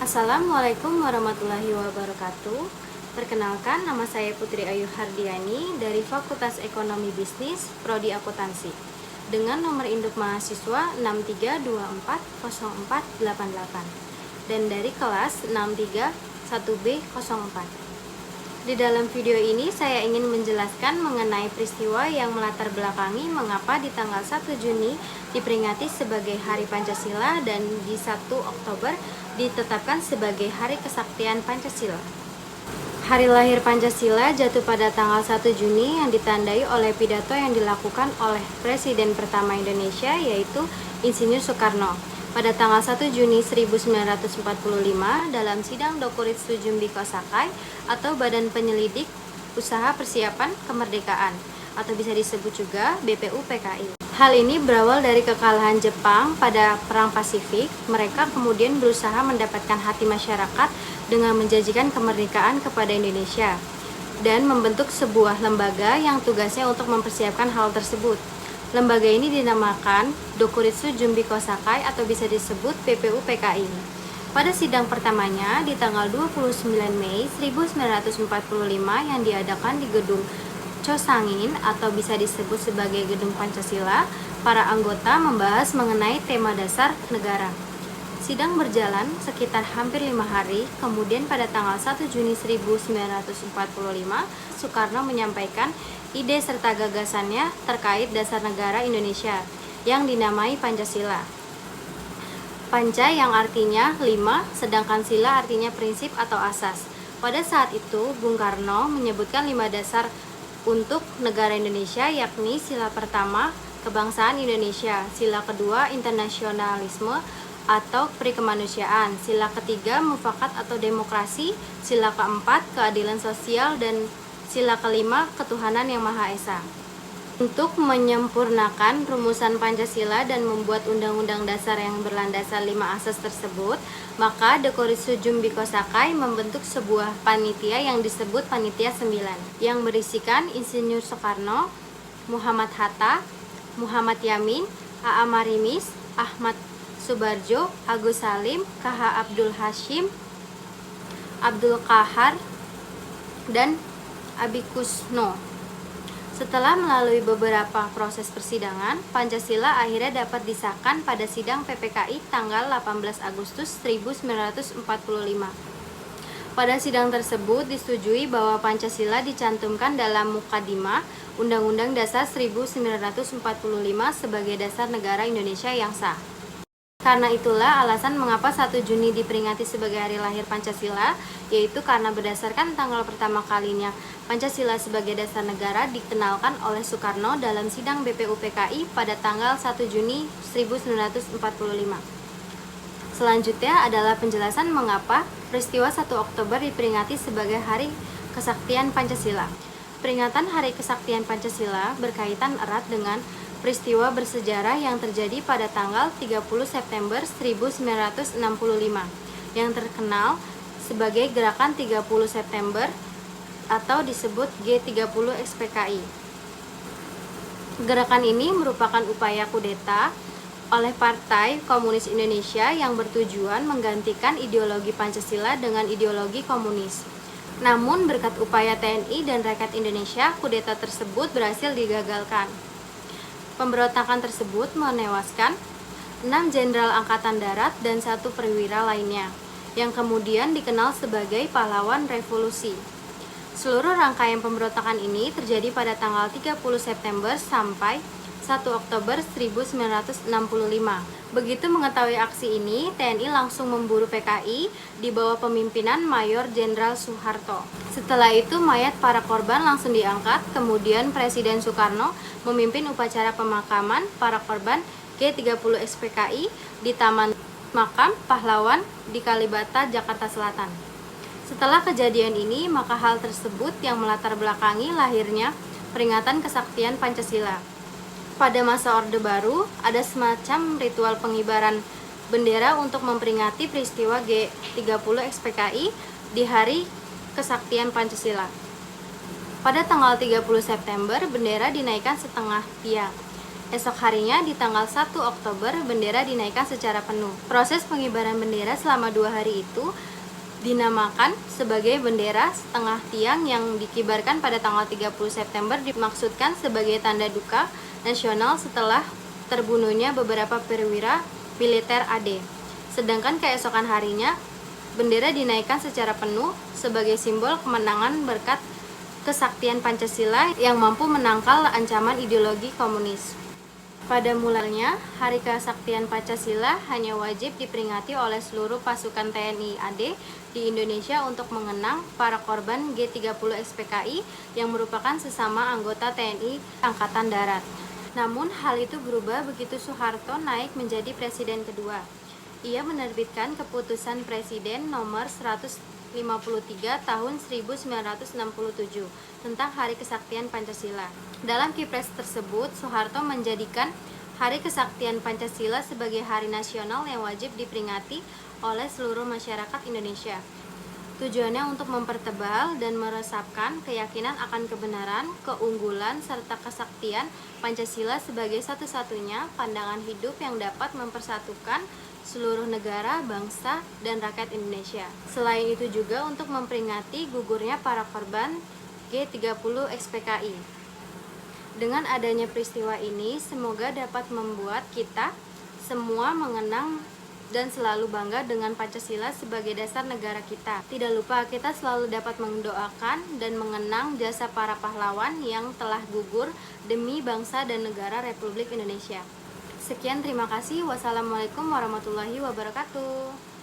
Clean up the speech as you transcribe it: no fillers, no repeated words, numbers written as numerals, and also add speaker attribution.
Speaker 1: Assalamualaikum warahmatullahi wabarakatuh. Perkenalkan, nama saya Putri Ayu Hardiani dari Fakultas Ekonomi Bisnis, Prodi Akuntansi, dengan nomor induk mahasiswa 63240488 dan dari kelas 631B04. Di dalam video ini saya ingin menjelaskan mengenai peristiwa yang melatar belakangi mengapa di tanggal 1 Juni diperingati sebagai Hari Pancasila dan di 1 Oktober ditetapkan sebagai Hari Kesaktian Pancasila. Hari lahir Pancasila jatuh pada tanggal 1 Juni yang ditandai oleh pidato yang dilakukan oleh Presiden pertama Indonesia, yaitu Insinyur Soekarno pada tanggal 1 Juni 1945 dalam sidang Dokuritsu Jumbiko Sakai atau Badan Penyelidik Usaha Persiapan Kemerdekaan atau bisa disebut juga BPUPKI. Hal ini berawal dari kekalahan Jepang pada Perang Pasifik. Mereka kemudian berusaha mendapatkan hati masyarakat dengan menjanjikan kemerdekaan kepada Indonesia dan membentuk sebuah lembaga yang tugasnya untuk mempersiapkan hal tersebut. Lembaga ini dinamakan Dokuritsu Jumbiko Sakai atau bisa disebut BPUPKI. Pada sidang pertamanya di tanggal 29 Mei 1945 yang diadakan di Gedung Chosangin atau bisa disebut sebagai Gedung Pancasila, para anggota membahas mengenai tema dasar negara. Sidang berjalan sekitar hampir 5 hari, kemudian pada tanggal 1 Juni 1945, Soekarno menyampaikan ide serta gagasannya terkait dasar negara Indonesia yang dinamai Pancasila. Panca yang artinya 5, sedangkan sila artinya prinsip atau asas. Pada saat itu, Bung Karno menyebutkan 5 dasar untuk negara Indonesia, yakni sila pertama, kebangsaan Indonesia, sila kedua, internasionalisme atau perikemanusiaan, sila ketiga, mufakat atau demokrasi, sila keempat, keadilan sosial, dan sila kelima, ketuhanan yang Maha Esa. Untuk menyempurnakan rumusan Pancasila dan membuat undang-undang dasar yang berlandaskan 5 asas tersebut, maka Dokuritsu Jumbiko Sakai membentuk sebuah panitia yang disebut Panitia 9 yang berisikan Insinyur Soekarno, Muhammad Hatta, Muhammad Yamin, A.A. Marimis, Ahmad Subarjo, Agus Salim, K.H. Abdul Hashim, Abdul Qahar, dan Abi Kusno. Setelah melalui beberapa proses persidangan, Pancasila akhirnya dapat disahkan pada sidang PPKI tanggal 18 Agustus 1945. Pada sidang tersebut disetujui bahwa Pancasila dicantumkan dalam Mukadimah Undang-Undang Dasar 1945 sebagai dasar negara Indonesia yang sah. Karena itulah alasan mengapa 1 Juni diperingati sebagai hari lahir Pancasila, yaitu karena berdasarkan tanggal pertama kalinya Pancasila sebagai dasar negara dikenalkan oleh Soekarno dalam sidang BPUPKI pada tanggal 1 Juni 1945. Selanjutnya adalah penjelasan mengapa peristiwa 1 Oktober diperingati sebagai Hari Kesaktian Pancasila. Peringatan Hari Kesaktian Pancasila berkaitan erat dengan peristiwa bersejarah yang terjadi pada tanggal 30 September 1965 yang terkenal sebagai Gerakan 30 September atau disebut G30 SPKI. Gerakan ini merupakan upaya kudeta oleh Partai Komunis Indonesia yang bertujuan menggantikan ideologi Pancasila dengan ideologi komunis. Namun berkat upaya TNI dan rakyat Indonesia, kudeta tersebut berhasil digagalkan. Pemberontakan tersebut menewaskan 6 jenderal angkatan darat dan 1 perwira lainnya, yang kemudian dikenal sebagai pahlawan revolusi. Seluruh rangkaian pemberontakan ini terjadi pada tanggal 30 September sampai 1 Oktober 1965. Begitu mengetahui aksi ini, TNI langsung memburu PKI di bawah pemimpinan Mayor Jenderal Soeharto. Setelah itu, mayat para korban langsung diangkat, kemudian Presiden Soekarno memimpin upacara pemakaman para korban G30 SPKI di Taman Makam Pahlawan di Kalibata, Jakarta Selatan. Setelah kejadian ini, maka hal tersebut yang melatar belakangi lahirnya peringatan kesaktian Pancasila. Pada masa Orde Baru, ada semacam ritual pengibaran bendera untuk memperingati peristiwa G30 SPKI di Hari Kesaktian Pancasila. Pada tanggal 30 September, bendera dinaikkan setengah tiang. Esok harinya di tanggal 1 Oktober bendera dinaikkan secara penuh. Proses pengibaran bendera selama 2 hari itu dinamakan sebagai bendera setengah tiang yang dikibarkan pada tanggal 30 September dimaksudkan sebagai tanda duka nasional setelah terbunuhnya beberapa perwira militer AD. Sedangkan keesokan harinya bendera dinaikkan secara penuh sebagai simbol kemenangan berkat kesaktian Pancasila yang mampu menangkal ancaman ideologi komunis. Pada mulanya, Hari Kesaktian Pancasila hanya wajib diperingati oleh seluruh pasukan TNI AD di Indonesia untuk mengenang para korban G30 SPKI yang merupakan sesama anggota TNI Angkatan Darat. Namun, hal itu berubah begitu Soeharto naik menjadi presiden kedua. Ia menerbitkan keputusan Presiden nomor 153 tahun 1967 tentang Hari Kesaktian Pancasila. Dalam Kipres tersebut, Soeharto menjadikan Hari Kesaktian Pancasila sebagai hari nasional yang wajib diperingati oleh seluruh masyarakat Indonesia. Tujuannya untuk mempertebal dan meresapkan keyakinan akan kebenaran, keunggulan, serta kesaktian Pancasila sebagai satu-satunya pandangan hidup yang dapat mempersatukan seluruh negara, bangsa, dan rakyat Indonesia. Selain itu juga untuk memperingati gugurnya para korban G30 SPKI. Dengan adanya peristiwa ini, semoga dapat membuat kita semua mengenang dan selalu bangga dengan Pancasila sebagai dasar negara kita. Tidak lupa, kita selalu dapat mendoakan dan mengenang jasa para pahlawan yang telah gugur demi bangsa dan negara Republik Indonesia. Sekian, terima kasih. Wassalamualaikum warahmatullahi wabarakatuh.